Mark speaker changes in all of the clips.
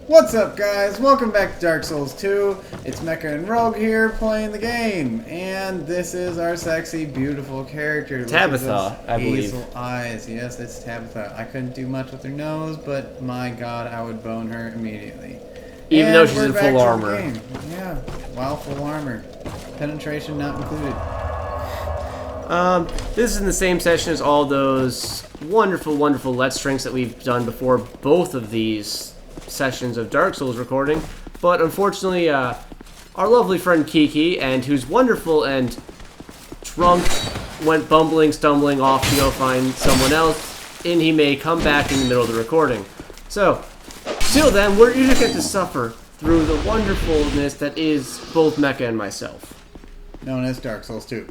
Speaker 1: What's up, guys? Welcome back to Dark Souls 2. It's Mecha and Rogue here playing the game, and this is our sexy, beautiful character.
Speaker 2: Tabitha, I believe.
Speaker 1: Hazel eyes. Yes, it's Tabitha. I couldn't do much with her nose, but my God, I would bone her immediately.
Speaker 2: Even though she's in full armor.
Speaker 1: Yeah, while full armor. Penetration not included.
Speaker 2: This is in the same session as all those wonderful, wonderful Let's Drinks that we've done before both of these sessions of Dark Souls recording. But unfortunately, our lovely friend Kiki, and who's wonderful and drunk, went bumbling, stumbling off to go find someone else, and he may come back in the middle of the recording. So, till then, you just get to suffer through the wonderfulness that is both Mecha and myself.
Speaker 1: Known as Dark Souls 2.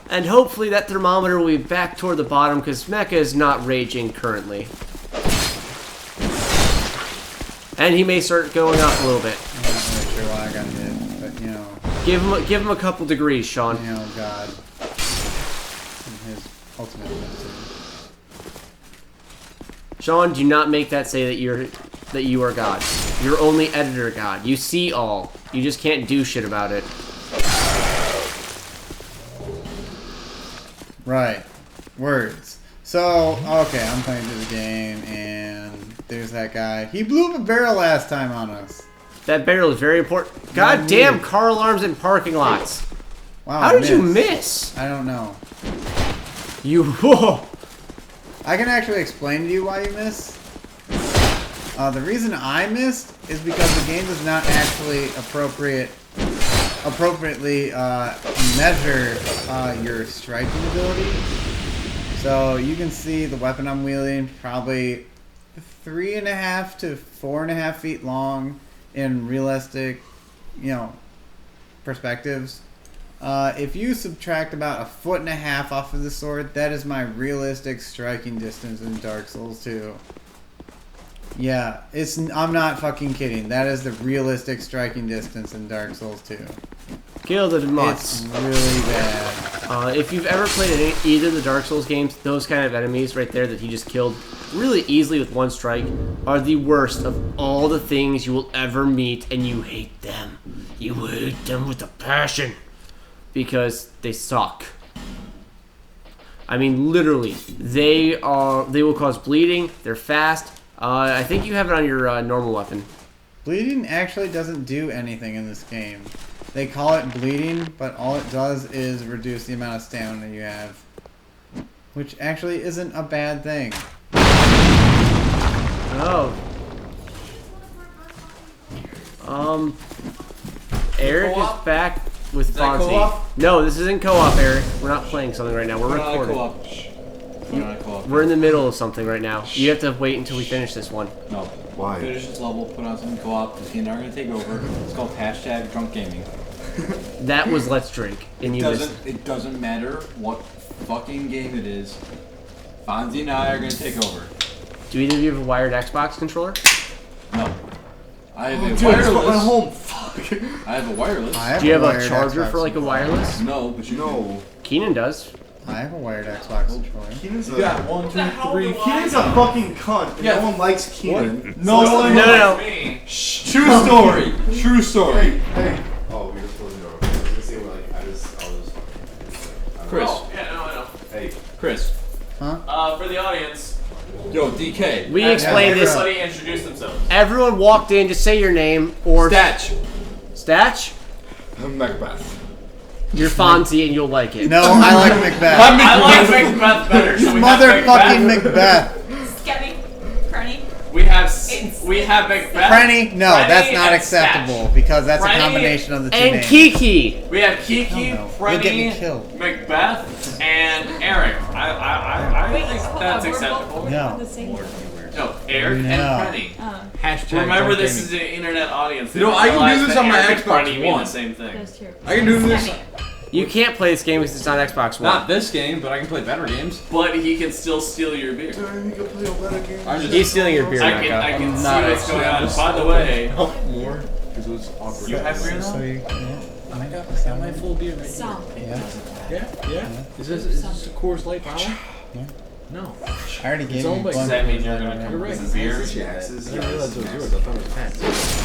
Speaker 2: And hopefully that thermometer will be back toward the bottom, because Mecha is not raging currently. And he may start going up a little bit.
Speaker 1: I'm not really sure why I got hit, but you know.
Speaker 2: Give him a couple degrees, Sean.
Speaker 1: Oh God. And his ultimate ability.
Speaker 2: Sean, do not make that say that you are God. You're only editor God. You see all. You just can't do shit about it.
Speaker 1: Right. Words. So, okay, I'm playing through the game, and there's that guy. He blew up a barrel last time on us.
Speaker 2: That barrel is very important. God damn car alarms in parking lots.
Speaker 1: Wow.
Speaker 2: How did you miss?
Speaker 1: I don't know.
Speaker 2: Whoa.
Speaker 1: I can actually explain to you why you missed. The reason I missed is because the game does not actually appropriately measure your striking ability. So you can see the weapon I'm wielding probably 3.5 to 4.5 feet long in realistic, perspectives. If you subtract about 1.5 feet off of the sword, that is my realistic striking distance in Dark Souls 2. Yeah, I'm not fucking kidding. That is the realistic striking distance in Dark Souls 2.
Speaker 2: Kill the mutts.
Speaker 1: It's really bad.
Speaker 2: If you've ever played either of the Dark Souls games, those kind of enemies right there that he just killed really easily with one strike are the worst of all the things you will ever meet, and you hate them. You hate them with a passion because they suck. I mean, literally, they will cause bleeding. They're fast. I think you have it on your normal weapon.
Speaker 1: Bleeding actually doesn't do anything in this game. They call it bleeding, but all it does is reduce the amount of stamina you have. Which actually isn't a bad thing.
Speaker 2: Oh. Eric is back with Fonzie. No, this isn't co-op, Eric. We're not playing something right now. We're recording. We're in the middle of something right now. You have to wait until we finish this one.
Speaker 3: No.
Speaker 4: Why?
Speaker 3: Finish this level, put on something co-op, the team are going to take over. It's called hashtag drunk gaming.
Speaker 2: That was Let's Drink, and
Speaker 3: It doesn't matter what fucking game it is. Fonzie and I are going to take over.
Speaker 2: Do either of you have a wired Xbox controller?
Speaker 3: No. I have a
Speaker 4: Dude,
Speaker 3: wireless.
Speaker 4: I just got my home. Fuck.
Speaker 3: I have a wireless.
Speaker 2: Do you have a charger for like a wireless?
Speaker 3: No, but you know.
Speaker 2: Keenan does.
Speaker 1: I have a wired Xbox controller.
Speaker 4: Keenan's
Speaker 3: You got 1, 2, 3.
Speaker 4: Keenan's a fucking cunt. And
Speaker 3: Yeah.
Speaker 4: no one likes Keenan.
Speaker 3: No one.
Speaker 2: No.
Speaker 3: True story. True story.
Speaker 4: Hey. Oh, we just closed the door. I was gonna say, I was
Speaker 3: Chris.
Speaker 5: Oh, yeah, no, I know.
Speaker 4: Hey.
Speaker 3: Chris.
Speaker 1: Huh?
Speaker 5: For the audience,
Speaker 3: Yo, DK.
Speaker 2: We explained this.
Speaker 5: everybody introduce themselves.
Speaker 2: Everyone walked in, just say your name or
Speaker 3: Statch.
Speaker 2: Statch.
Speaker 4: I'm Macbeth.
Speaker 2: You're Fonzie, and you'll like it.
Speaker 1: No, I like Macbeth.
Speaker 5: I like Macbeth better. So we have
Speaker 1: Motherfucking Macbeth.
Speaker 6: Skevy, Crony.
Speaker 5: We have Macbeth.
Speaker 1: Franny? No,
Speaker 5: Franny
Speaker 1: that's not
Speaker 5: and
Speaker 1: acceptable
Speaker 5: Statch.
Speaker 1: because that's a
Speaker 5: Franny
Speaker 1: combination of the two
Speaker 2: And
Speaker 1: names.
Speaker 2: Kiki.
Speaker 5: We have Kiki,
Speaker 1: Oh, no. You'll get me
Speaker 5: Freddy,
Speaker 1: killed.
Speaker 5: Macbeth, and Eric. I think that's acceptable.
Speaker 1: No.
Speaker 5: No, Eric
Speaker 1: No.
Speaker 5: and Freddy.
Speaker 3: Hashtag
Speaker 5: Remember,
Speaker 3: drunk
Speaker 5: this
Speaker 3: gaming.
Speaker 5: is an internet audience. They
Speaker 3: You know,
Speaker 5: don't
Speaker 3: I can do
Speaker 5: realize
Speaker 3: this
Speaker 5: that
Speaker 3: on my
Speaker 5: Eric and
Speaker 3: Xbox
Speaker 5: Freddy mean
Speaker 3: One.
Speaker 5: the same thing.
Speaker 3: I can do this.
Speaker 2: You can't play this game because it's on Xbox One.
Speaker 3: Not this game, but I can play better games.
Speaker 5: But he can still steal your beer.
Speaker 4: Dude, you can play a better game.
Speaker 3: I'm just.
Speaker 2: He's stealing your beer,
Speaker 5: I can
Speaker 2: Mecca.
Speaker 5: see
Speaker 3: not
Speaker 5: what's going on.
Speaker 3: actually.
Speaker 5: By the way,
Speaker 3: more because it was awkward.
Speaker 5: you have beer
Speaker 1: So
Speaker 5: now?
Speaker 1: you can't.
Speaker 3: I got my full beer right
Speaker 6: Stop.
Speaker 1: Yeah.
Speaker 3: here. Yeah. Is this a Coors Light bottle?
Speaker 5: No.
Speaker 1: I already gave
Speaker 5: It's
Speaker 1: you
Speaker 5: owned by-
Speaker 1: one.
Speaker 5: Does that mean you're gonna come
Speaker 3: Right.
Speaker 5: with beer?
Speaker 4: Jax's.
Speaker 5: I didn't realize it was yours. I thought it was Pat's.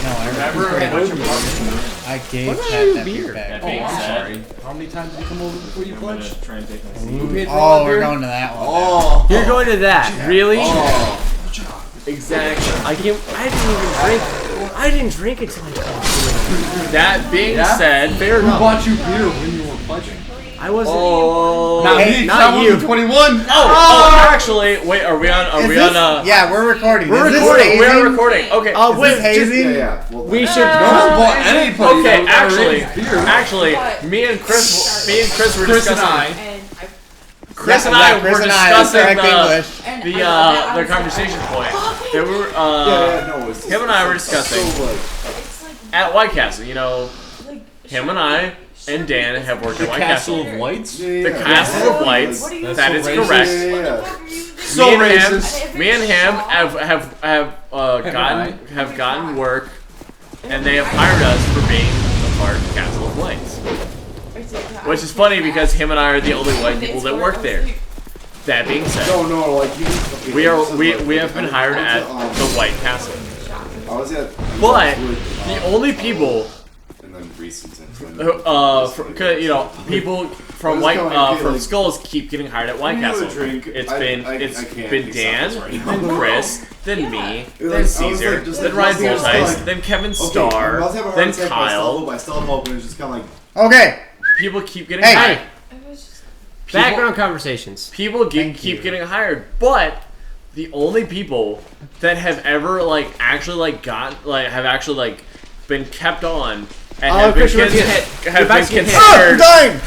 Speaker 1: No, I
Speaker 3: Remember
Speaker 1: already
Speaker 3: what's your partner?
Speaker 1: I gave
Speaker 2: What
Speaker 1: Pat
Speaker 2: about
Speaker 1: that
Speaker 2: beer?
Speaker 1: beer
Speaker 5: That
Speaker 1: back.
Speaker 5: being
Speaker 3: I'm
Speaker 5: said,
Speaker 3: sorry.
Speaker 5: how many times did you come over before you
Speaker 3: I'm gonna
Speaker 5: pledged?
Speaker 3: try and take my
Speaker 5: Who
Speaker 3: seat.
Speaker 5: paid for
Speaker 1: Oh,
Speaker 5: all that
Speaker 1: we're
Speaker 5: beer?
Speaker 1: going to that one.
Speaker 3: Oh.
Speaker 2: You're going to that, really?
Speaker 3: Oh.
Speaker 5: Exactly.
Speaker 2: I didn't even drink. I didn't drink until I got
Speaker 5: That being
Speaker 3: Yeah?
Speaker 5: said,
Speaker 2: Fair
Speaker 3: Who
Speaker 2: enough.
Speaker 3: bought you beer when you were pledging?
Speaker 2: I wasn't.
Speaker 5: Oh.
Speaker 3: Not
Speaker 1: Hey,
Speaker 3: me.
Speaker 2: not
Speaker 3: I
Speaker 2: you.
Speaker 3: was 21.
Speaker 5: Oh, actually, wait. Are we on? Are
Speaker 1: Is
Speaker 5: we
Speaker 1: this-
Speaker 5: on?
Speaker 1: Yeah, we're recording.
Speaker 2: We're
Speaker 1: Is this
Speaker 2: recording.
Speaker 5: We're
Speaker 1: hazing?
Speaker 5: recording. Okay.
Speaker 2: Oh,
Speaker 1: Is
Speaker 2: wait.
Speaker 1: this hazing?
Speaker 4: Yeah. Well,
Speaker 2: We should.
Speaker 3: No one bought anybody.
Speaker 5: Okay,
Speaker 3: that was
Speaker 5: actually,
Speaker 3: underage beer.
Speaker 5: actually, me and Chris were
Speaker 3: Chris and
Speaker 5: discussing.
Speaker 3: I.
Speaker 6: And
Speaker 5: Chris and
Speaker 1: Yeah,
Speaker 5: I
Speaker 1: Chris
Speaker 5: were
Speaker 1: and I,
Speaker 5: discussing
Speaker 1: correct English.
Speaker 5: the conversation point. They were
Speaker 4: no, it's
Speaker 5: him and I were discussing
Speaker 4: So, like,
Speaker 6: it's like,
Speaker 5: at White Castle. You know,
Speaker 6: like
Speaker 5: him and I and Dan have worked at White Castle.
Speaker 3: of Lights.
Speaker 5: The Castle of Lights.
Speaker 6: What are you
Speaker 5: That is
Speaker 6: doing?
Speaker 5: correct.
Speaker 4: Yeah.
Speaker 3: So
Speaker 5: me and
Speaker 3: racist.
Speaker 5: him, me and him have gotten work, and they have hired us for being a part of Castle of Lights. Which is funny because him and I are the only white people that work there. That being said,
Speaker 4: No, like you. Okay,
Speaker 5: we are
Speaker 4: so,
Speaker 5: we
Speaker 4: like,
Speaker 5: we have been hired
Speaker 4: I
Speaker 5: at
Speaker 4: went
Speaker 5: the White Castle.
Speaker 4: I was at.
Speaker 5: But
Speaker 4: with,
Speaker 5: the only people
Speaker 4: And then recent.
Speaker 5: you know, people from
Speaker 4: It's
Speaker 5: White
Speaker 4: kinda like,
Speaker 5: from
Speaker 4: like,
Speaker 5: Skulls keep getting hired at White
Speaker 4: you know,
Speaker 5: Castle.
Speaker 4: drink,
Speaker 5: It's
Speaker 4: I
Speaker 5: been
Speaker 4: can't
Speaker 5: been Dan,
Speaker 4: accept this right
Speaker 5: then
Speaker 4: now.
Speaker 5: Chris, then me,
Speaker 4: Like,
Speaker 5: then
Speaker 4: I was,
Speaker 5: Caesar,
Speaker 4: like, just
Speaker 5: then
Speaker 4: like,
Speaker 5: Ryan
Speaker 4: just
Speaker 5: Boltice,
Speaker 4: like,
Speaker 5: then Kevin
Speaker 4: Okay, I'm
Speaker 5: Starr,
Speaker 4: about to have a heart
Speaker 5: then
Speaker 4: attack,
Speaker 5: Kyle.
Speaker 4: but I still have hope, and it's just kind of like.
Speaker 1: Okay.
Speaker 5: People keep getting
Speaker 1: Hey.
Speaker 5: hired.
Speaker 2: Background conversations.
Speaker 5: People
Speaker 1: Thank
Speaker 5: keep
Speaker 1: you.
Speaker 5: getting hired, but the only people that have ever have actually been kept on and have been,
Speaker 2: Chris, you're about to get hit. You're about to get hit.
Speaker 1: Ah, I'm dying!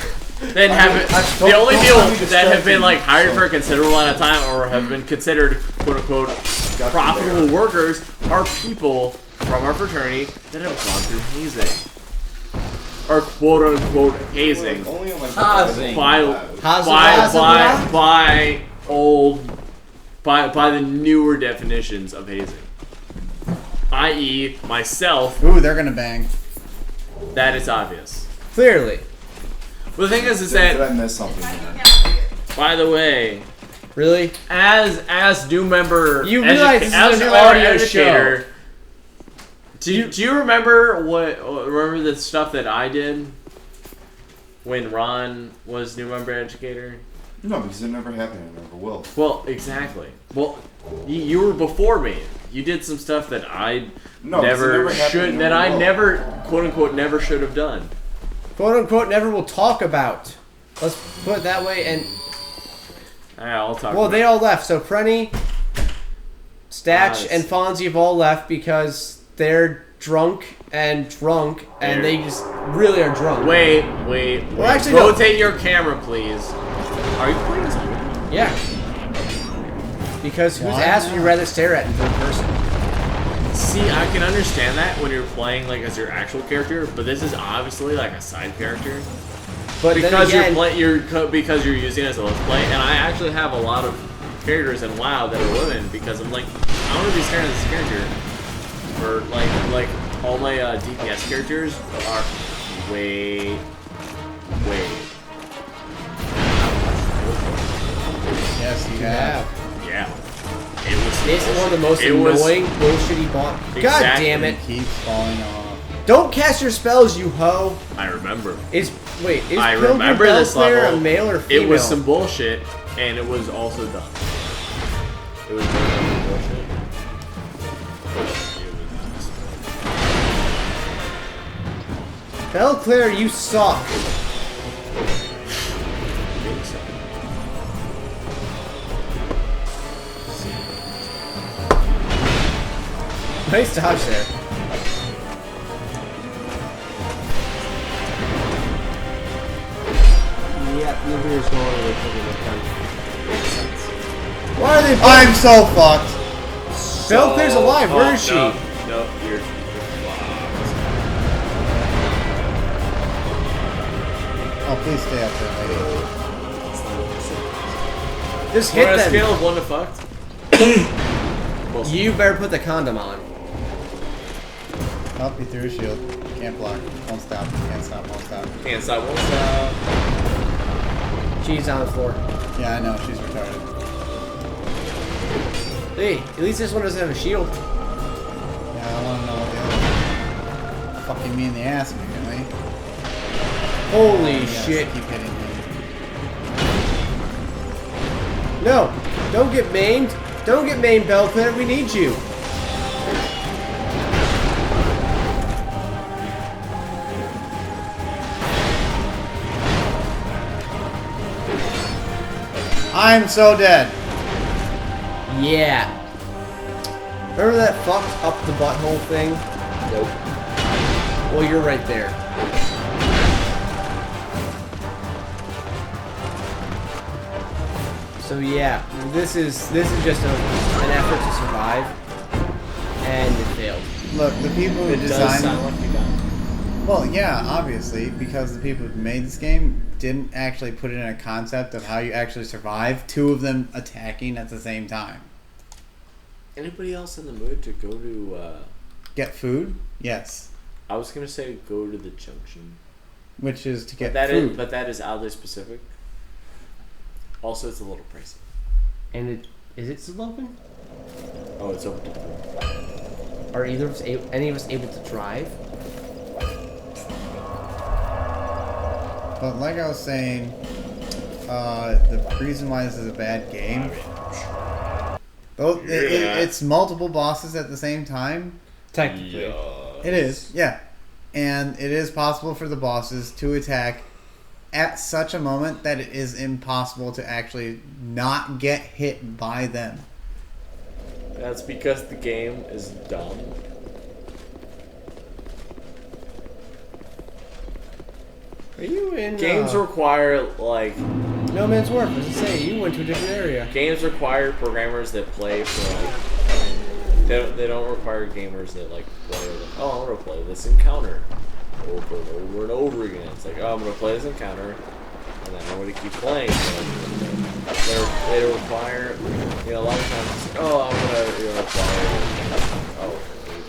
Speaker 5: then have the only people that have been hired for a considerable amount of time or have been considered quote unquote profitable workers are people from our fraternity that have gone through hazing. Or quote unquote hazing.
Speaker 4: Only on like.
Speaker 3: Hazing.
Speaker 5: By the newer definitions of hazing. I.e. myself,
Speaker 1: Ooh, they're gonna bang.
Speaker 5: that is obvious.
Speaker 2: Clearly.
Speaker 5: Well, the thing is
Speaker 4: Did
Speaker 5: that,
Speaker 4: I miss something?
Speaker 5: by the way,
Speaker 2: Really?
Speaker 5: as new member,
Speaker 2: You realize this is
Speaker 5: as
Speaker 2: a new
Speaker 5: our
Speaker 2: audio
Speaker 5: educator, do you remember remember the stuff that I did when Ron was new member educator?
Speaker 4: No, because it never happened. It never will.
Speaker 5: Well, exactly. Well, you were before me. You did some stuff that I
Speaker 4: No, 'cause it
Speaker 5: never
Speaker 4: happened,
Speaker 5: should,
Speaker 4: it
Speaker 5: that I
Speaker 4: will.
Speaker 5: never, quote unquote, never should have done.
Speaker 2: Quote unquote never will talk about. Let's put it that way. And
Speaker 5: I'll talk.
Speaker 2: well,
Speaker 5: about
Speaker 2: they all left. So Prenny, Statch,
Speaker 5: Nice.
Speaker 2: and Fonzie have all left because they're drunk, and they just really are drunk.
Speaker 5: Wait.
Speaker 2: Well, actually, no.
Speaker 5: Rotate your camera, please. Are you playing this movie?
Speaker 2: Yeah. Because whose
Speaker 1: Why
Speaker 2: ass would you
Speaker 1: not?
Speaker 2: rather stare at in third person?
Speaker 5: See, I can understand that when you're playing as your actual character, but this is obviously a side character.
Speaker 2: But
Speaker 5: Because
Speaker 2: then again,
Speaker 5: because you're using it as a let's play, and I actually have a lot of characters in WoW that are women because I'm I want to be staring at this character. Or all my DPS characters are way.
Speaker 1: Yes, you have.
Speaker 5: Yeah. It was.
Speaker 2: it's one of the most
Speaker 5: it was-
Speaker 2: annoying bullshit he bought. God
Speaker 5: Exactly.
Speaker 2: damn it!
Speaker 1: It keeps falling off.
Speaker 2: Don't cast your spells, you hoe.
Speaker 5: I remember.
Speaker 2: Is
Speaker 5: I
Speaker 2: Pilgrim
Speaker 5: remember
Speaker 2: Bell
Speaker 5: this
Speaker 2: Slayer
Speaker 5: level.
Speaker 2: a male or female?
Speaker 5: It was some bullshit, and it was also done. It was some bullshit.
Speaker 2: Belclair, you suck. Nice dodge there. Yep, the beer's going away Why are they?
Speaker 1: I'm so fucked.
Speaker 2: Belclair's alive. Where is she?
Speaker 5: No, you're
Speaker 1: Oh, please stay up there, lady.
Speaker 2: Just
Speaker 5: We're
Speaker 2: hit
Speaker 5: on a
Speaker 2: them.
Speaker 5: scale of 1 to fucked.
Speaker 2: You better put the condom on.
Speaker 1: Help me through, shield. Can't block. Won't stop. Can't stop. Won't stop.
Speaker 5: Can't stop, won't stop.
Speaker 2: She's on the floor.
Speaker 1: Yeah, I know. She's retarded.
Speaker 2: Hey, at least this one doesn't have a shield.
Speaker 1: Yeah, I want to know what the other fucking me in the ass immediately.
Speaker 2: Holy
Speaker 1: Yes,
Speaker 2: shit.
Speaker 1: keep hitting me.
Speaker 2: No! Don't get maimed! Don't get maimed, Belknap. We need you.
Speaker 1: I'm so dead.
Speaker 2: Yeah. Remember that fucked up the butthole thing? Nope. Well, you're right there. So yeah, this is just an effort to survive, and it failed.
Speaker 1: Look, the people who
Speaker 5: It does
Speaker 1: designed.
Speaker 5: sound like you got.
Speaker 1: Well, yeah, obviously, because the people who made this game didn't actually put in a concept of how you actually survive two of them attacking at the same time.
Speaker 5: Anybody else in the mood to go to?
Speaker 1: Get food? Yes.
Speaker 5: I was gonna say go to the junction.
Speaker 1: Which is to get
Speaker 5: But
Speaker 1: food.
Speaker 5: that is oddly specific. Also, it's a little pricey.
Speaker 2: And is it still open?
Speaker 5: Oh, it's open to 3.
Speaker 2: Are either of us any of us able to drive?
Speaker 1: But like I was saying, the reason why this is a bad game, it's multiple bosses at the same time.
Speaker 2: Technically.
Speaker 1: It is, yeah. And it is possible for the bosses to attack at such a moment that it is impossible to actually not get hit by them.
Speaker 5: That's because the game is dumb.
Speaker 2: Are you in
Speaker 5: Games require like
Speaker 2: No Man's Wharf? As I say, you went to a different area.
Speaker 5: games require programmers that play for like. They don't require gamers that like play. Like, oh, I'm gonna play this encounter over and over and over again. It's like, oh, I'm gonna play this encounter, and then I'm gonna keep playing. They require, a lot of times. It's like, oh, I'm gonna require. Oh,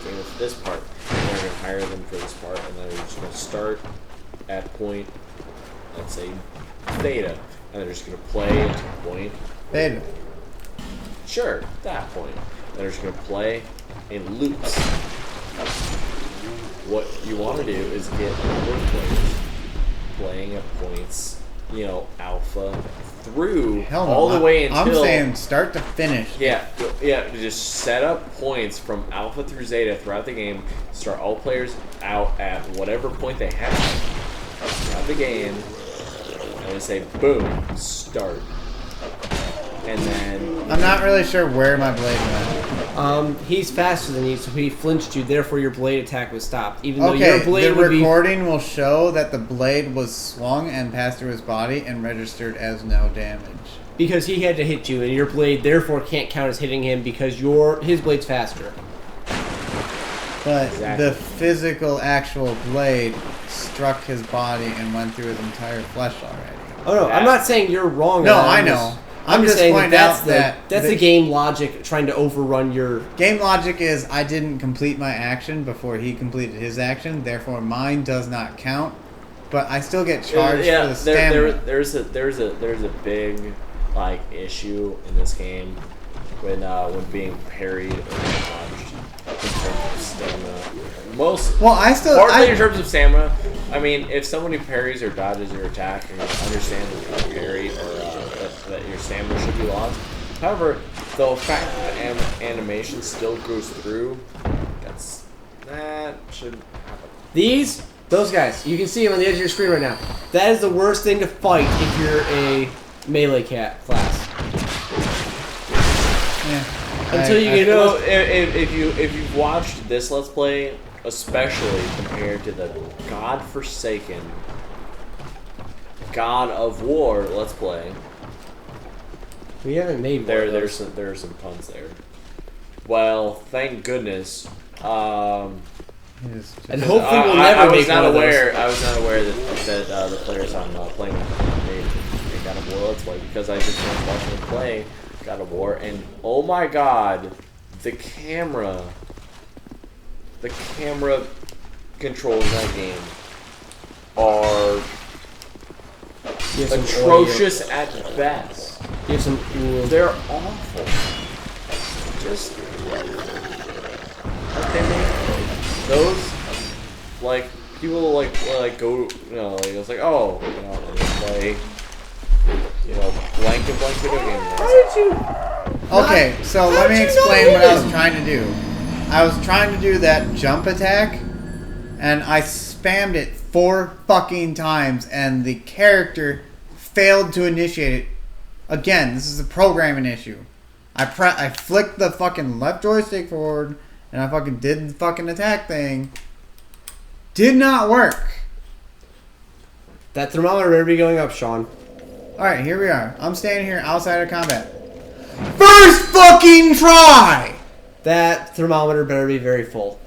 Speaker 5: game for this part. And they're gonna hire them for this part, and they're just gonna start at point, let's say, theta, and they're just gonna play at point.
Speaker 1: Theta.
Speaker 5: Sure, that point. They're just gonna play in loops. What you want to do is get more players playing at points, alpha through
Speaker 1: Hell no.
Speaker 5: all the way until.
Speaker 1: I'm saying start to finish.
Speaker 5: Yeah, just set up points from alpha through zeta throughout the game. Start all players out at whatever point they have throughout the game, and then say boom, start. And then
Speaker 1: I'm not really sure where my blade went.
Speaker 2: He's faster than you, so he flinched you. Therefore, your blade attack was stopped. Even though
Speaker 1: Okay,
Speaker 2: your blade
Speaker 1: the
Speaker 2: would be
Speaker 1: recording will show that the blade was swung and passed through his body and registered as no damage.
Speaker 2: because he had to hit you, and your blade therefore can't count as hitting him because his blade's faster.
Speaker 1: But
Speaker 5: Exactly.
Speaker 1: the physical, actual blade struck his body and went through his entire flesh already.
Speaker 2: Oh no, I'm not saying you're wrong.
Speaker 1: No,
Speaker 2: I'm
Speaker 1: I
Speaker 2: just-
Speaker 1: know. I'm just
Speaker 2: saying
Speaker 1: pointing
Speaker 2: that's
Speaker 1: out
Speaker 2: the
Speaker 1: that
Speaker 2: that's the game logic trying to overrun your.
Speaker 1: Game logic is I didn't complete my action before he completed his action, therefore mine does not count. But I still get charged for the stamina.
Speaker 5: there's a big issue in this game when being parried or dodged in terms of stamina. Partly in terms of stamina. I mean, if somebody parries or dodges your attack, and you understand that you're parried or that your stamina should be lost. However, the fact that the animation still goes through, that shouldn't happen.
Speaker 2: Those guys, you can see them on the edge of your screen right now. That is the worst thing to fight if you're a melee class.
Speaker 1: Yeah.
Speaker 2: Until you get
Speaker 5: if you've watched this Let's Play, especially compared to the godforsaken God of War Let's Play,
Speaker 2: we haven't made
Speaker 5: there are some puns there. Well, thank goodness.
Speaker 2: And hopefully we'll never make one of those.
Speaker 5: I was not aware that the players on playing made God of War Let's Play because I just was watching them play God of War, and oh my god, the camera controls in that game are atrocious at best.
Speaker 2: You have some.
Speaker 5: They're awful. just those like people like go like it's like oh play blank video game.
Speaker 2: How did you?
Speaker 1: Okay, so let me explain what I was trying to do. I was trying to do that jump attack, and I spammed it 4 fucking times, and the character failed to initiate it. Again, this is a programming issue. I flicked the fucking left joystick forward, and I fucking did the fucking attack thing. Did not work.
Speaker 2: That thermometer better be going up, Sean.
Speaker 1: Alright, here we are. I'm standing here outside of combat. First fucking try!
Speaker 2: That thermometer better be very full.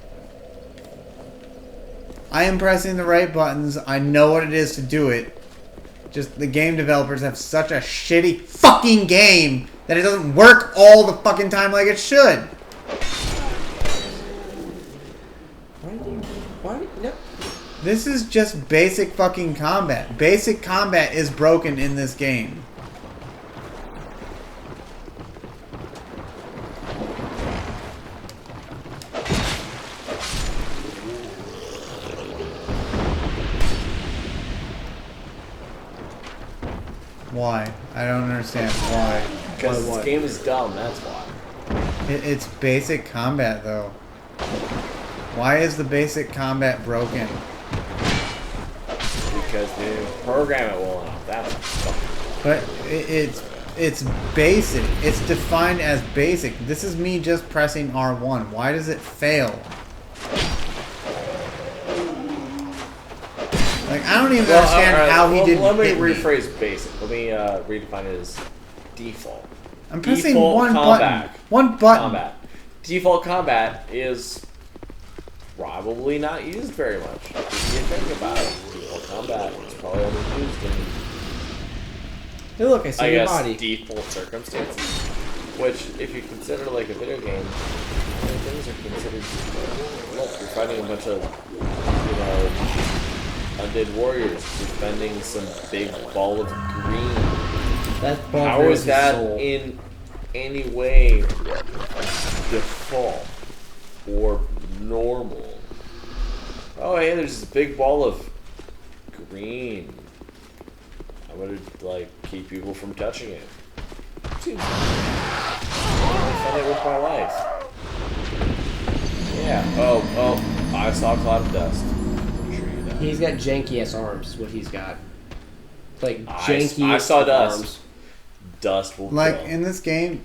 Speaker 1: I am pressing the right buttons. I know what it is to do it. Just the game developers have such a shitty fucking game that it doesn't work all the fucking time like it should.
Speaker 2: Why? No.
Speaker 1: This is just basic fucking combat. Basic combat is broken in this game. Why? I don't understand why.
Speaker 5: Because this game is dumb, that's why.
Speaker 1: It's basic combat though. Why is the basic combat broken?
Speaker 5: Because they didn't program it well enough. That's fucking.
Speaker 1: But it's basic. It's defined as basic. This is me just pressing R1. Why does it fail? Like, I don't even understand how he didn't
Speaker 5: Let me
Speaker 1: hit me.
Speaker 5: rephrase basic. Let me redefine it as default.
Speaker 1: I'm pressing
Speaker 5: Default
Speaker 1: one
Speaker 5: combat.
Speaker 1: button. One button.
Speaker 5: Combat. Default combat is probably not used very much. If you think about it, default combat is probably only used in
Speaker 2: Hey, look, I see your
Speaker 5: guess
Speaker 2: body.
Speaker 5: default circumstances. Which, if you consider like a video game, many things are considered default. Look, you're fighting a bunch of, undead warriors defending some big ball of green.
Speaker 2: That ball
Speaker 5: How is that
Speaker 2: soul.
Speaker 5: in any way default or normal? Oh, hey, there's this big ball of green. I'm gonna keep people from touching it. Seems I fun it with my life. Yeah. Oh, I saw a cloud of dust. I'm sure you know.
Speaker 2: He's got janky ass arms. Is what he's got. Like janky.
Speaker 5: I saw dust.
Speaker 2: arms.
Speaker 5: Dust will
Speaker 1: Like,
Speaker 5: kill.
Speaker 1: in this game,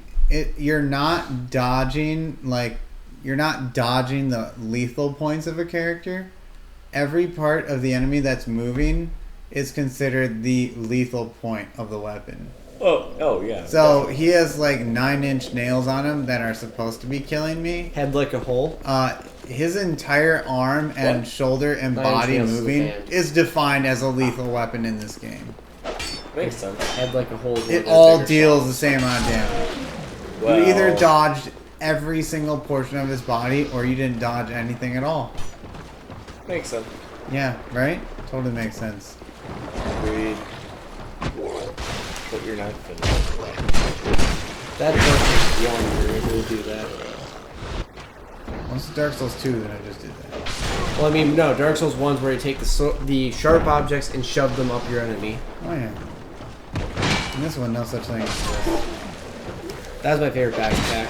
Speaker 1: you're not dodging, you're not dodging the lethal points of a character. Every part of the enemy that's moving is considered the lethal point of the weapon.
Speaker 5: Oh yeah.
Speaker 1: So
Speaker 5: definitely.
Speaker 1: he has 9-inch nails on him that are supposed to be killing me.
Speaker 2: Head like a hole.
Speaker 1: His entire arm and
Speaker 5: What?
Speaker 1: shoulder and
Speaker 2: 9-inch
Speaker 1: body
Speaker 2: nails is the
Speaker 1: moving
Speaker 2: hand.
Speaker 1: is defined as a lethal weapon in this game.
Speaker 5: Makes sense.
Speaker 2: Head like a hole. is one
Speaker 1: It
Speaker 2: of their
Speaker 1: all
Speaker 2: bigger
Speaker 1: deals
Speaker 2: shots.
Speaker 1: the same amount of damage.
Speaker 5: Well,
Speaker 1: You either dodged every single portion of his body or you didn't dodge anything at all.
Speaker 5: Makes sense.
Speaker 1: Yeah, right? Totally makes sense.
Speaker 5: Agreed. Put your knife in it.
Speaker 2: That person beyond you're able to do that.
Speaker 1: Once it's Dark Souls 2, then I just did that.
Speaker 2: Well, I mean, no. Dark Souls 1's where you take the sharp objects and shove them up your enemy.
Speaker 1: Oh, yeah. In this one, no such thing exists.
Speaker 2: That's my favorite back attack.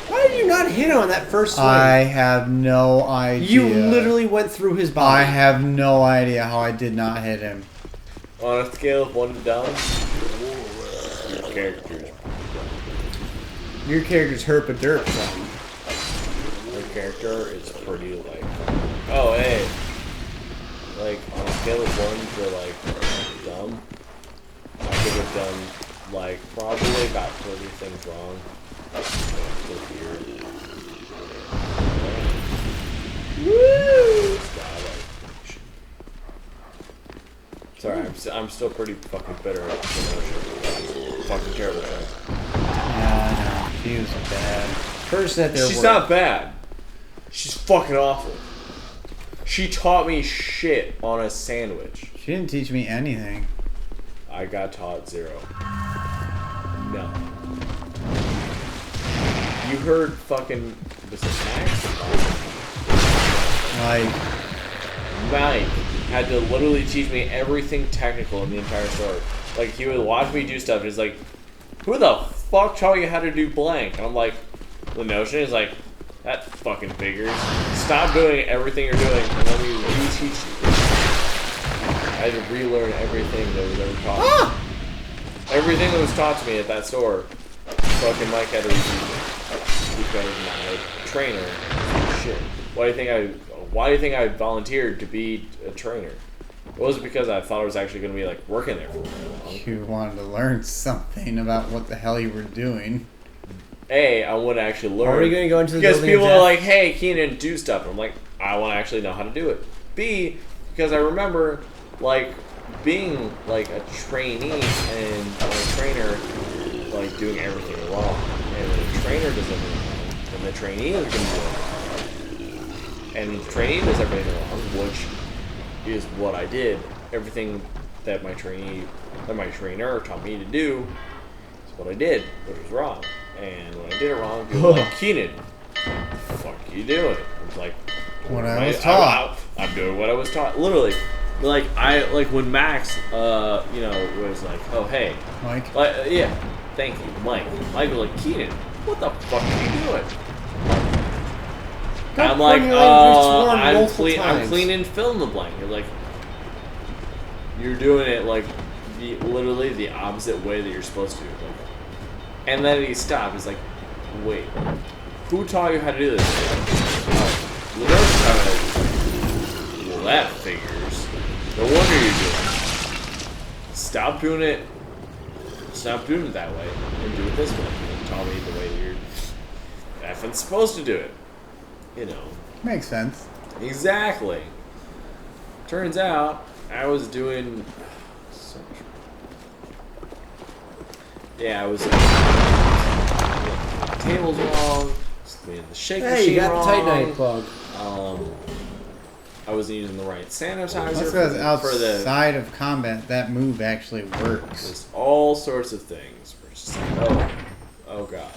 Speaker 2: Why did you not hit him on that first swing?
Speaker 1: I have no idea.
Speaker 2: You literally went through his
Speaker 1: I
Speaker 2: body.
Speaker 1: have no idea how I did not hit him.
Speaker 5: On a scale of 1 to down, your character's
Speaker 2: Your character's herp a derp. Son.
Speaker 5: your character is pretty oh hey. On a scale of 1 to dumb, I could have done probably about 30 things wrong. Still weird. Woo! Sorry, I'm still pretty fucking bitter at the fucking terrible thing.
Speaker 1: Yeah, no. She was bad.
Speaker 2: Person at their
Speaker 5: She's
Speaker 2: work.
Speaker 5: not bad. She's fucking awful. She taught me shit on a sandwich.
Speaker 1: She didn't teach me anything.
Speaker 5: I got taught 0. No. You heard fucking... Was it Max?
Speaker 1: Like,
Speaker 5: Mike had to literally teach me everything technical in the entire story. Like, he would watch me do stuff, and he's like, who the fuck taught you how to do blank? And I'm like, the notion is like, that fucking figures. Stop doing everything you're doing, and let me reteach you. I had to relearn everything that was ever taught me. Everything that was taught to me at that store, fucking Mike had to reteach me. Because my trainer, shit. Why do you think I volunteered to be a trainer? It wasn't because I thought I was actually going to be like working there for very long.
Speaker 1: you wanted to learn something about what the hell you were doing.
Speaker 5: A, I want to actually learn.
Speaker 2: Are we going to go into the
Speaker 5: because
Speaker 2: building
Speaker 5: people
Speaker 2: of
Speaker 5: are
Speaker 2: death?
Speaker 5: like, hey, Keenan, do stuff. I'm like, I want to actually know how to do it. B, because I remember like being like a trainee and a trainer like doing everything wrong. And the trainer does everything wrong. And the trainee is going to do it wrong. And the trainee does everything wrong, which is what I did. Everything that my trainer taught me to do is what I did, which was wrong. And when I did it wrong, people were like, Keenan, what the fuck are you doing? I was like,
Speaker 1: What I was taught.
Speaker 5: I'm doing what I was taught. Literally. Like when Max was like, oh hey.
Speaker 1: Mike?
Speaker 5: Yeah. Thank you, Mike. Mike was like, Keenan, what the fuck are you doing? I'm like, I'm cleaning fill in the blank. You're like, you're doing it like literally the opposite way that you're supposed to. Like, and then he stopped. He's like, wait, who taught you how to do this? Well, that figures. No wonder you're doing it. Stop doing it. Stop doing it that way and do it this way. And taught me the way that you're effing supposed to do it. You know.
Speaker 1: Makes sense.
Speaker 5: Exactly. Turns out I was doing so much. Yeah, I was the tables wrong. The shake
Speaker 2: Hey,
Speaker 5: machine
Speaker 2: you got
Speaker 5: wrong.
Speaker 2: the Titanite bug.
Speaker 5: I wasn't using the right sanitizer
Speaker 1: That's because outside of combat, that move actually works.
Speaker 5: There's all sorts of things. We're just like, oh god,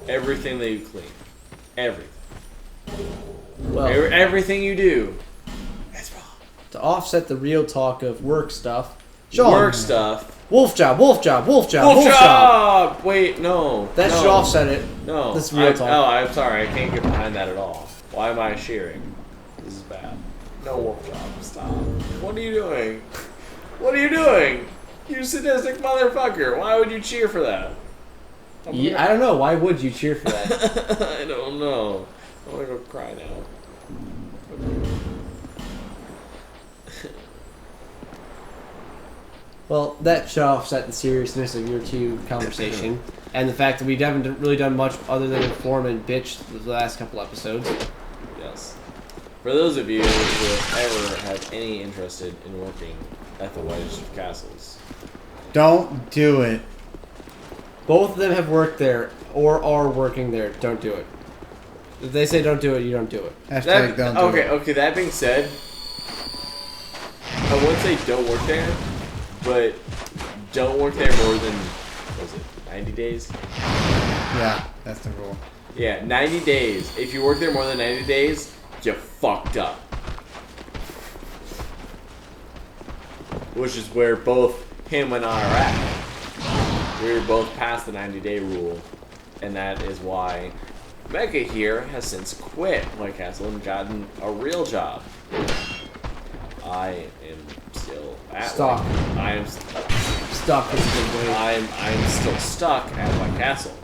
Speaker 5: everything that you clean, everything.
Speaker 2: Well,
Speaker 5: Everything you do, that's wrong.
Speaker 2: to offset the real talk of work stuff,
Speaker 5: Work stuff.
Speaker 2: wolf job.
Speaker 5: Wolf job! Wait, no.
Speaker 2: That should offset it.
Speaker 5: No.
Speaker 2: That's real talk.
Speaker 5: Oh, I'm sorry. I can't get behind that at all. Why am I shearing? This is bad. No wolf job. Stop. What are you doing? What are you doing? You sadistic motherfucker. Why would you cheer for that?
Speaker 2: Yeah, I don't know. Why would you cheer for that?
Speaker 5: I don't know. I want to go cry now.
Speaker 2: Well, that should offset the seriousness of your two conversation and the fact that we haven't really done much other than inform and bitch the last couple episodes.
Speaker 5: Yes. For those of you who have ever had any interest in working at the Whitest of Castles,
Speaker 1: Don't do it.
Speaker 2: Both of them have worked there or are working there. Don't do it. If they say don't do it, you don't do it.
Speaker 1: Hashtag don't do it.
Speaker 5: Okay, that being said, I wouldn't say don't work there, but don't work there more than, what was it, 90 days?
Speaker 1: Yeah, that's the rule.
Speaker 5: Yeah, 90 days. If you work there more than 90 days, you fucked up. Which is where both him and I are at. We were both past the 90-day rule, and that is why Mecha here has since quit White Castle and gotten a real job. I am still at
Speaker 2: Stuck.
Speaker 5: I am
Speaker 2: Stuck is a good way.
Speaker 5: I'm still stuck at White Castle.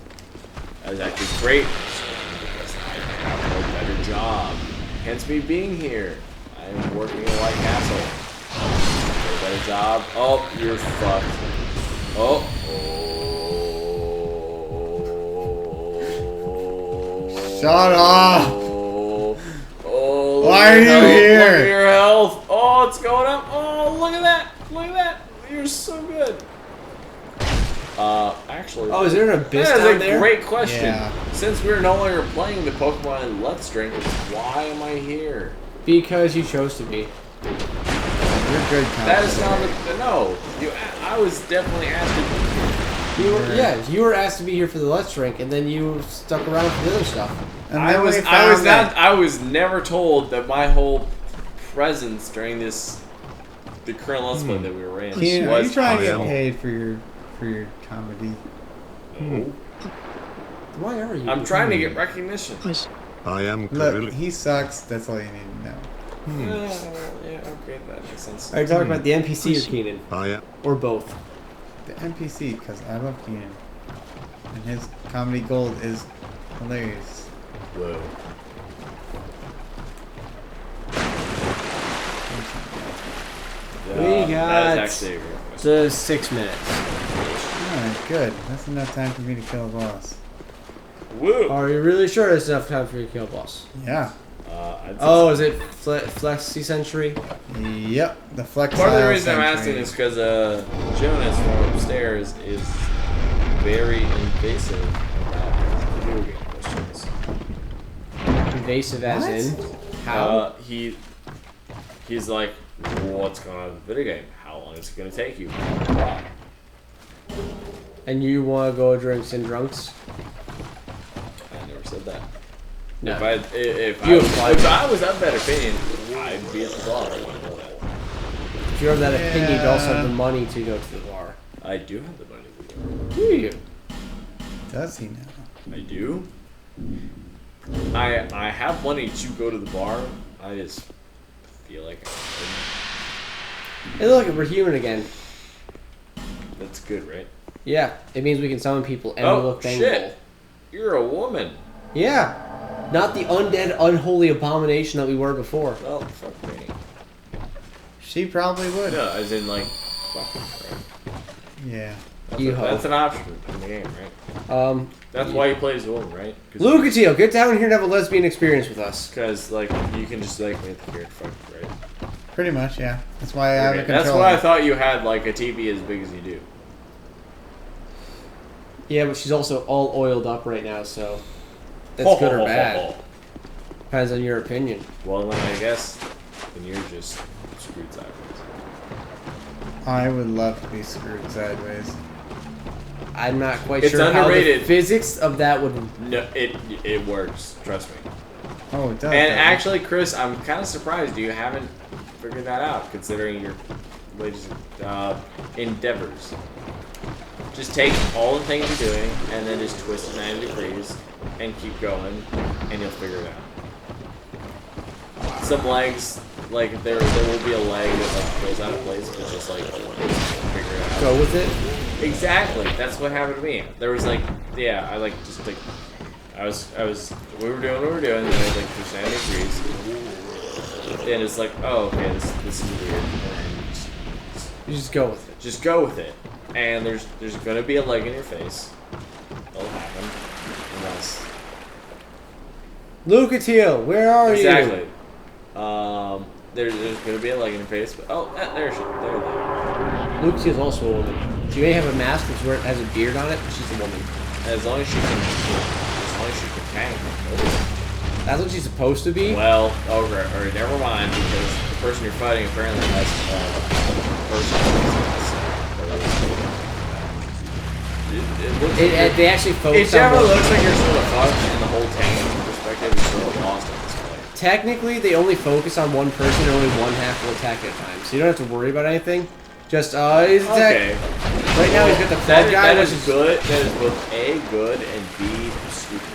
Speaker 5: That is actually great because I have no better job. Hence me being here. I am working at White Castle. No better job. Oh, you're fucked. Oh.
Speaker 1: Shut up!
Speaker 5: Oh,
Speaker 1: Why are you here?
Speaker 5: Look at your health. Oh, it's going up. Oh, look at that. Look at that. You're so good. Actually.
Speaker 2: Oh, is there an abyss
Speaker 5: that
Speaker 2: down
Speaker 5: is a
Speaker 2: there?
Speaker 5: great question.
Speaker 1: Yeah.
Speaker 5: Since we're no longer playing the Pokemon Let's Drink, why am I here?
Speaker 2: Because you chose to be.
Speaker 1: You're good.
Speaker 5: That is not the no. I was definitely asked to.
Speaker 2: You were asked to be here for the Let's Drink, and then you stuck around for the other stuff.
Speaker 1: And
Speaker 5: I
Speaker 1: then
Speaker 5: was
Speaker 1: we found that-
Speaker 5: I was never told that my whole presence during the current Let's Play that we were in
Speaker 1: Keenan, are you
Speaker 5: was
Speaker 1: trying to get
Speaker 5: optional.
Speaker 1: paid for your comedy?
Speaker 5: No.
Speaker 2: Why are you?
Speaker 5: I'm trying to get recognition.
Speaker 7: I am
Speaker 1: Look, he sucks. That's all you need to know.
Speaker 5: Yeah, okay, that makes sense.
Speaker 2: Are you talking about the NPC or Keenan?
Speaker 7: I am.
Speaker 2: Or both?
Speaker 1: The NPC, because I love Keenan. And his comedy gold is hilarious.
Speaker 5: Whoa.
Speaker 2: We got
Speaker 5: that is actually a great question.
Speaker 2: the 6 minutes.
Speaker 1: Alright, good. That's enough time for me to kill a boss.
Speaker 5: Woo!
Speaker 2: Are you really sure it's enough time for you to kill a boss?
Speaker 1: Yeah.
Speaker 5: I'd say
Speaker 2: Oh, is it Flexi Sentry?
Speaker 1: Yep. The Flexile
Speaker 5: part of the reason I'm
Speaker 1: Sentry.
Speaker 5: asking is because Jonas from upstairs is very invasive about video game questions.
Speaker 2: Invasive as
Speaker 1: What?
Speaker 2: in? How?
Speaker 5: He's like, what's going on with the video game? How long is it going to take you? Why?
Speaker 2: And you want to go drinks and drunks?
Speaker 5: I never said that.
Speaker 2: No.
Speaker 5: If
Speaker 2: You
Speaker 5: I was of that opinion, I'd be at the bar.
Speaker 2: If you're of that opinion, you'd also have
Speaker 1: Yeah.
Speaker 2: the money to go to the bar.
Speaker 5: I do have the money to go.
Speaker 2: Do you?
Speaker 1: Does he now?
Speaker 5: I do. I have money to go to the bar. I just feel like
Speaker 2: Hey, look, we're human again.
Speaker 5: that's good, right?
Speaker 2: Yeah, it means we can summon people and we
Speaker 5: Oh
Speaker 2: look bangable.
Speaker 5: shit! You're a woman.
Speaker 2: Yeah, not the undead, unholy abomination that we were before.
Speaker 5: Well, fuck me.
Speaker 1: She probably would.
Speaker 5: No, as in like, fuck. Right?
Speaker 1: Yeah.
Speaker 5: That's an option in the game, right? That's why you play as a woman, right?
Speaker 2: Lucatio, get down here and have a lesbian experience with us.
Speaker 5: Because like you can just like make the character fuck, right?
Speaker 1: Pretty much, yeah. That's why I have a
Speaker 5: Okay,
Speaker 1: controller.
Speaker 5: that's why I thought you had like a TV as big as you do.
Speaker 2: Yeah, but she's also all oiled up right now, so that's good or bad. Depends on your opinion.
Speaker 5: Well, then I guess then you're just screwed sideways.
Speaker 1: I would love to be screwed sideways.
Speaker 2: I'm not quite
Speaker 5: It's
Speaker 2: sure how
Speaker 5: underrated.
Speaker 2: the physics of that would.
Speaker 5: No, it works. Trust me.
Speaker 1: Oh, it does.
Speaker 5: And
Speaker 1: doesn't it?
Speaker 5: actually, Chris, I'm kind of surprised you haven't figured that out, considering your latest endeavors. Just take all the things you're doing, and then just twist it 90 degrees, and keep going, and you'll figure it out. Some legs, like there will be a leg that like goes out of place, but just like figure it out.
Speaker 2: Go with it.
Speaker 5: Exactly. That's what happened to me. There was like, yeah, I like just like, I was, we were doing what we were doing, and I like pushed 90 degrees. Then it's like, oh, okay, this is weird. And
Speaker 2: You just go with it.
Speaker 5: just go with it. And there's gonna be a leg in your face. That'll happen. Unless
Speaker 2: Lucatio, where are you?
Speaker 5: exactly. There's gonna be a leg in your face, but oh, there she, there.
Speaker 2: Lucatio's also a woman. She may have a mask that's where it has a beard on it, but she's a woman.
Speaker 5: As long as she can tank.
Speaker 2: That's what she's supposed to be.
Speaker 5: Well, over, or never mind, because the person you're fighting apparently has
Speaker 2: They actually focus
Speaker 5: It
Speaker 2: on
Speaker 5: generally
Speaker 2: one-
Speaker 5: looks like you're sort of fucked, and the whole tank perspective is sort of lost in this play.
Speaker 2: Technically, they only focus on one person, and only one half will attack at a time. So you don't have to worry about anything. Just he's attack.
Speaker 5: Okay.
Speaker 2: Right now, he's got the club guy,
Speaker 5: That
Speaker 2: which
Speaker 5: is
Speaker 2: is
Speaker 5: good. That is both A, good, and B, stupid.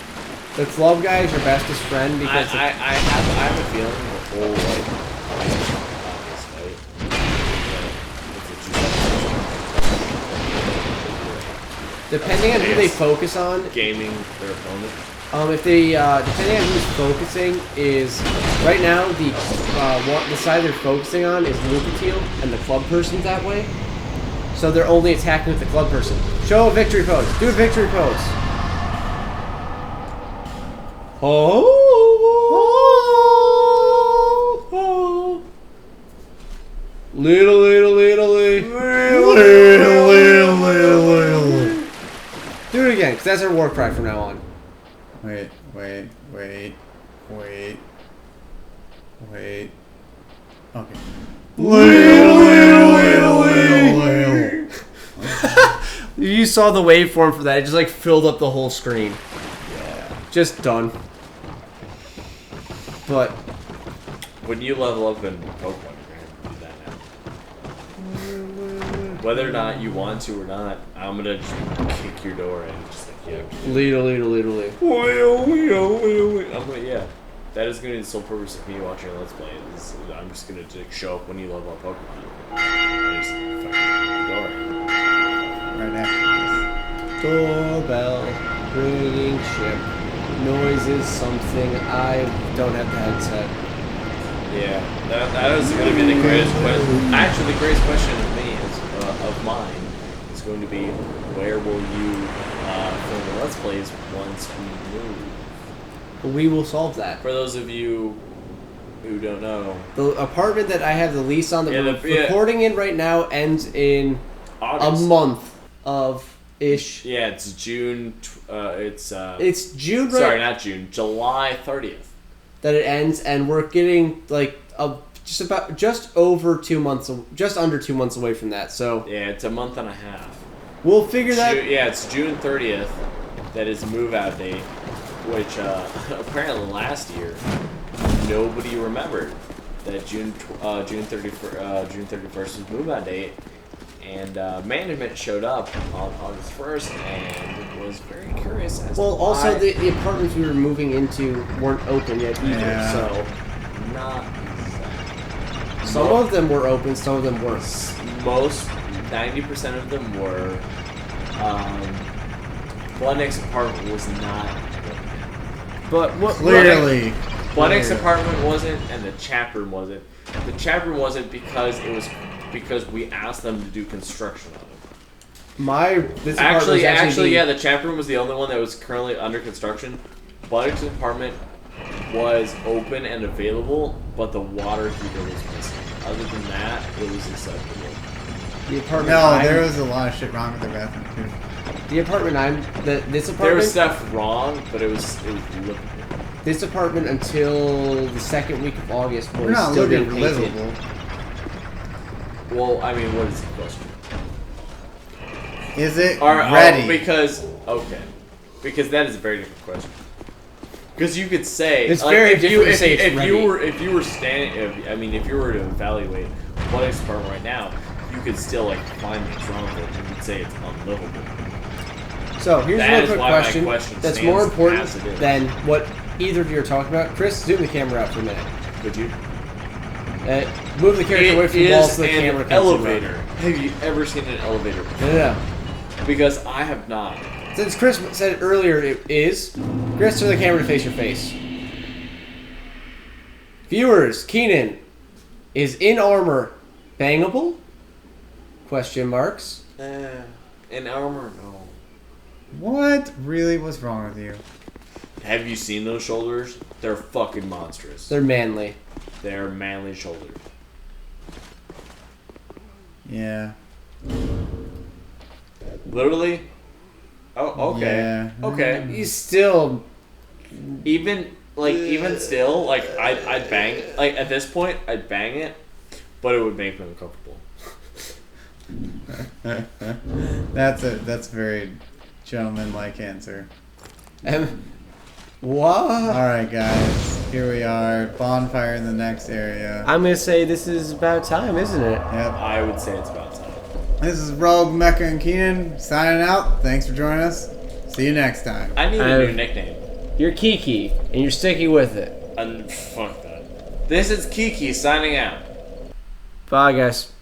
Speaker 2: the club guy is your bestest friend
Speaker 5: I
Speaker 2: because
Speaker 5: have a feeling the whole like this fight.
Speaker 2: depending on who they focus on,
Speaker 5: Gaming their opponent.
Speaker 2: if they depending on who's focusing is right now the side they're focusing on is Lucatio and the club person's that way. So they're only attacking with the club person. Show a victory pose. Do a victory pose. Oh. Little. Do it again, because that's our war cry from now on.
Speaker 1: Wait. Wait. Okay.
Speaker 2: You saw the waveform for that. It just like filled up the whole screen.
Speaker 1: Yeah.
Speaker 2: Just done. But
Speaker 5: When you level up in Pokemon, you're gonna do that now. Whether or not you want to or not, I'm gonna just kick your door in. Just like, yeah.
Speaker 2: literally.
Speaker 5: I'm like, yeah. That is gonna be the sole purpose of me watching a Let's Play. Is I'm just gonna show up when you level up Pokemon. And just fucking kick the door in.
Speaker 1: Right after
Speaker 2: Doorbell, ringing ship, noise is something. I don't have the headset.
Speaker 5: Yeah, that is going to be the greatest question. Actually, the greatest question of me of mine is going to be, where will you film the Let's Plays once we move?
Speaker 2: We will solve that.
Speaker 5: For those of you who don't know,
Speaker 2: The apartment that I have the lease on that
Speaker 5: Yeah,
Speaker 2: we're recording in right now ends in
Speaker 5: August.
Speaker 2: a month of ish.
Speaker 5: Yeah, it's June. It's
Speaker 2: June, right?
Speaker 5: sorry, not June. July 30th.
Speaker 2: That it ends, and we're getting like just over 2 months, just under 2 months away from that. So
Speaker 5: Yeah, it's a month and a half.
Speaker 2: we'll figure that.
Speaker 5: Yeah, it's June 30th. That is move out date, which apparently last year nobody remembered that June 31st was move out date, and management showed up on August 1st and was very curious as
Speaker 2: Well,
Speaker 5: to
Speaker 2: also
Speaker 5: why.
Speaker 2: the apartments we were moving into weren't open yet either.
Speaker 1: Yeah.
Speaker 2: So
Speaker 5: Not exactly.
Speaker 2: some of them were open, some of them weren't.
Speaker 5: Most 90% of them were. Blunnick's apartment was not.
Speaker 2: But what
Speaker 1: Clearly.
Speaker 5: Blunnick's apartment wasn't, and the chat room wasn't. The chat room wasn't because we asked them to do construction on it.
Speaker 2: this apartment
Speaker 5: Actually,
Speaker 2: was
Speaker 5: yeah, the chat room was the only one that was currently under construction. Blunnick's apartment was open and available, but the water heater was missing. Other than that, it was acceptable.
Speaker 2: the apartment.
Speaker 1: No, there was a lot of shit wrong with the bathroom too.
Speaker 2: The apartment this apartment.
Speaker 5: There was stuff wrong, but it was livable.
Speaker 2: This apartment until the second week of August was
Speaker 1: We're not
Speaker 2: still
Speaker 1: looking
Speaker 2: being painted.
Speaker 1: livable.
Speaker 5: Well, I mean, what is the question?
Speaker 1: Is it
Speaker 5: Are,
Speaker 1: ready?
Speaker 5: because that is a very different question. Because you could say
Speaker 2: It's
Speaker 5: like,
Speaker 2: very
Speaker 5: if
Speaker 2: different
Speaker 5: you
Speaker 2: to say it's
Speaker 5: if
Speaker 2: ready.
Speaker 5: you were standing if you were to evaluate Blunnick's apartment right now, you could still like find what's wrong with it. You could say it's unlivable.
Speaker 2: So here's
Speaker 5: That
Speaker 2: a
Speaker 5: is
Speaker 2: quick
Speaker 5: why my
Speaker 2: question
Speaker 5: question
Speaker 2: that's
Speaker 5: stands
Speaker 2: more important
Speaker 5: as it is.
Speaker 2: than what either of you are talking about. Chris, zoom the camera out for a minute.
Speaker 5: Could you?
Speaker 2: Move the character away from the walls so the camera
Speaker 5: an
Speaker 2: can zoom out.
Speaker 5: elevator. Have you ever seen an elevator?
Speaker 2: No.
Speaker 5: Because I have not.
Speaker 2: Since Chris said it earlier, it is. Chris, turn the camera to face your face. Viewers, Keenan is in armor bangable? Question marks.
Speaker 5: In armor, no.
Speaker 1: What really was wrong with you?
Speaker 5: Have you seen those shoulders? They're fucking monstrous.
Speaker 2: They're manly.
Speaker 5: They're manly shoulders.
Speaker 1: Yeah.
Speaker 5: Literally? Oh, okay.
Speaker 1: Yeah.
Speaker 5: Okay.
Speaker 2: He's still.
Speaker 5: Even still, like I'd bang like at this point I'd bang it, but it would make me uncomfortable.
Speaker 1: That's a very gentleman-like answer.
Speaker 2: What?
Speaker 1: Alright guys, here we are, bonfire in the next area.
Speaker 2: I'm gonna say this is about time, isn't it?
Speaker 1: Yep.
Speaker 5: I would say it's about time.
Speaker 1: This is Rogue, Mecha, and Keenan signing out. Thanks for joining us. See you next time.
Speaker 5: I need a new nickname.
Speaker 2: You're Kiki, and you're sticking with it.
Speaker 5: Fuck that. This is Kiki signing out.
Speaker 2: Bye, guys.